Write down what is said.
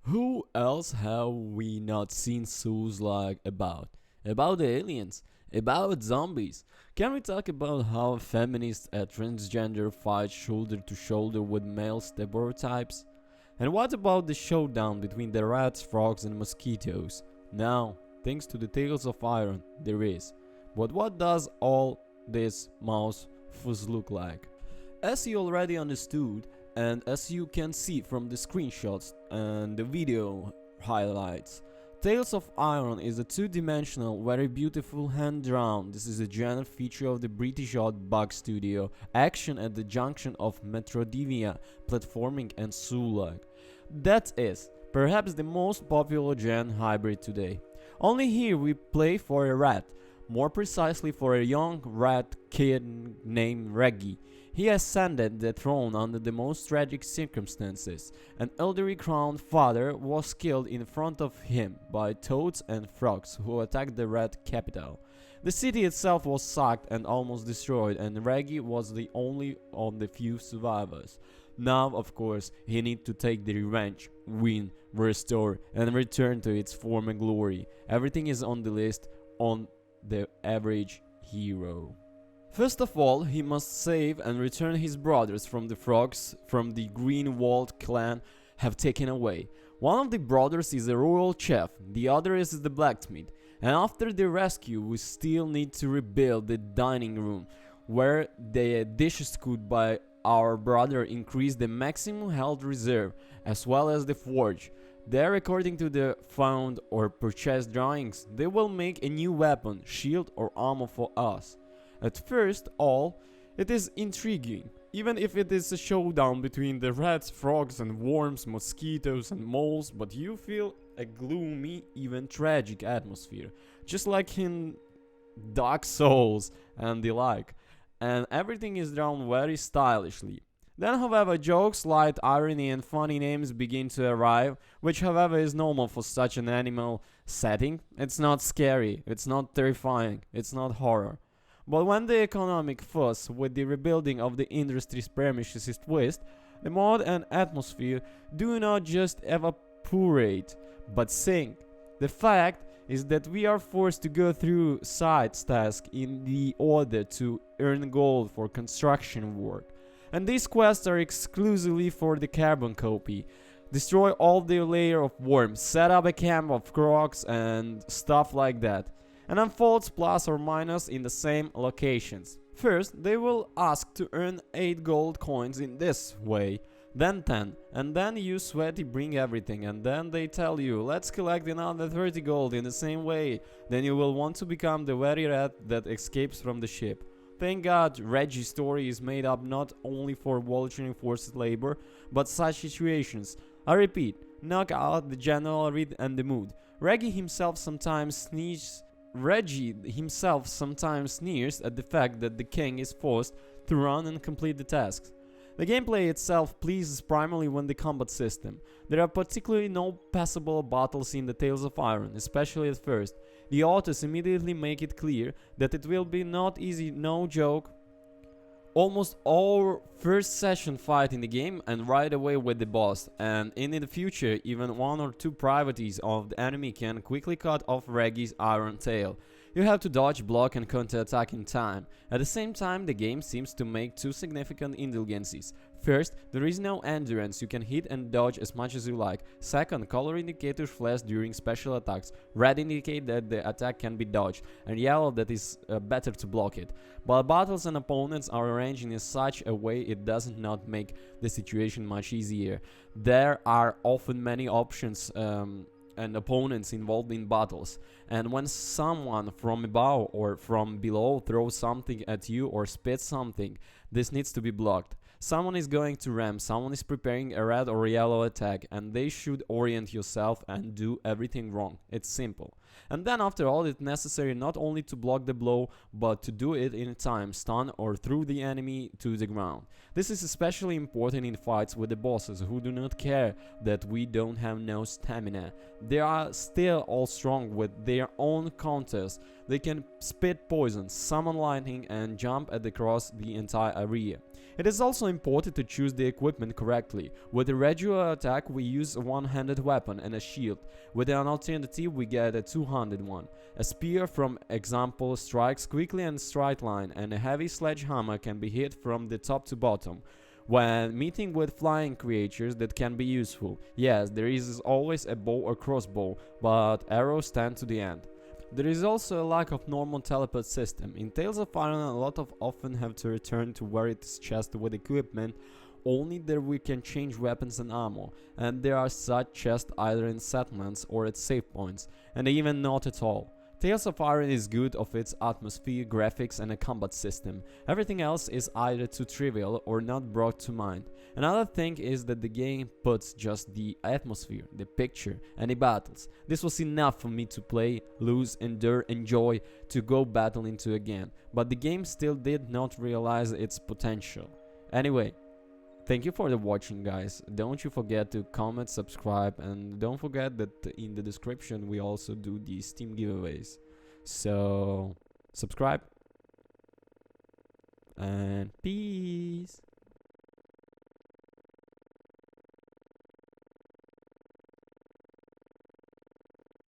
Who else have we not seen shows like about? About aliens? About zombies? Can we talk about how a feminist and transgender fight shoulder to shoulder with male stereotypes? And what about the showdown between the rats, frogs, and mosquitoes? Now, thanks to the Tales of Iron, there is. But what does all this mouse fuzz look like? As you already understood, and as you can see from the screenshots and the video highlights, Tales of Iron is a two-dimensional, very beautiful hand-drawn. This is a genre feature of the British Odd Bug Studio, action at the junction of Metrodivia, platforming and zoo-like. That is, perhaps the most popular gen hybrid today. Only here we play for a rat, more precisely for a young rat kid named Redgi. He ascended the throne under the most tragic circumstances. An elderly crowned father was killed in front of him by toads and frogs who attacked the rat capital. The city itself was sacked and almost destroyed, and Redgi was the only of the few survivors. Now, of course, he needs to take the revenge, win, restore, and return to its former glory. Everything is on the list on the average hero. First of all, he must save and return his brothers from the frogs from the Greenwald clan have taken away. One of the brothers is a royal chef, the other is the blacksmith, and after the rescue we still need to rebuild the dining room, where the dishes cooked by our brother increase the maximum health reserve, as well as the forge. There, according to the found or purchased drawings, they will make a new weapon, shield or armor for us. At first all, it is intriguing, even if it is a showdown between the rats, frogs and worms, mosquitoes and moles, but you feel a gloomy, even tragic atmosphere, just like in Dark Souls and the like, and everything is drawn very stylishly. Then, however, jokes, light irony and funny names begin to arrive, which however is normal for such an animal setting. It's not scary, it's not terrifying, it's not horror. But when the economic fuss with the rebuilding of the industry's premises is twist, the mod and atmosphere do not just evaporate, but sink. The fact is that we are forced to go through side tasks in the order to earn gold for construction work. And these quests are exclusively for the carbon copy. Destroy all the layer of worms, set up a camp of crocs and stuff like that, and unfolds plus or minus in the same locations. First, they will ask to earn 8 gold coins in this way, then 10, and then you sweaty bring everything, and then they tell you, let's collect another 30 gold in the same way. Then you will want to become the very rat that escapes from the ship. Thank God, Redgi's story is made up not only for vulturing forced labor, but such situations. I repeat, knock out the general read and the mood. Redgi himself sometimes sneers at the fact that the king is forced to run and complete the tasks. The gameplay itself pleases primarily when the combat system. There are particularly no passable battles in the Tales of Iron, especially at first. The authors immediately make it clear that it will be not easy, no joke. Almost all first session fight in the game and right away with the boss, and in the future even 1 or 2 privateers of the enemy can quickly cut off Redgi's iron tail. You have to dodge, block and counter-attack in time. At the same time, the game seems to make 2 significant indulgences. First, there is no endurance, you can hit and dodge as much as you like. Second, color indicators flash during special attacks. Red indicate that the attack can be dodged, and yellow that is better to block it. But battles and opponents are arranged in such a way it does not make the situation much easier. There are often many options and opponents involved in battles, and when someone from above or from below throws something at you or spits something, this needs to be blocked. Someone is going to ram, someone is preparing a red or yellow attack, and they should orient yourself and do everything wrong. It's simple. And then after all, it's necessary not only to block the blow, but to do it in time, stun or throw the enemy to the ground. This is especially important in fights with the bosses who do not care that we don't have no stamina. They are still all strong with their own counters. They can spit poison, summon lightning and jump across the entire area. It is also important to choose the equipment correctly. With a regular attack we use a one-handed weapon and a shield. With an alternative we get a two-handed one. A spear, for example, strikes quickly and straight line, and a heavy sledgehammer can be hit from the top to bottom. When meeting with flying creatures, that can be useful. Yes, there is always a bow or crossbow, but arrows stand to the end. There is also a lack of normal teleport system. In Tales of Iron, a lot of often have to return to where it is chest with equipment. Only there we can change weapons and ammo, and there are such chests either in settlements or at save points, and even not at all. Tales of Iron is good of its atmosphere, graphics and a combat system. Everything else is either too trivial or not brought to mind. Another thing is that the game puts just the atmosphere, the picture and the battles. This was enough for me to play, lose, endure, enjoy, to go battle into again. But the game still did not realize its potential. Anyway, thank you for the watching, guys. Don't you forget to comment, subscribe, and don't forget that in the description we also do the Steam giveaways. So subscribe and peace.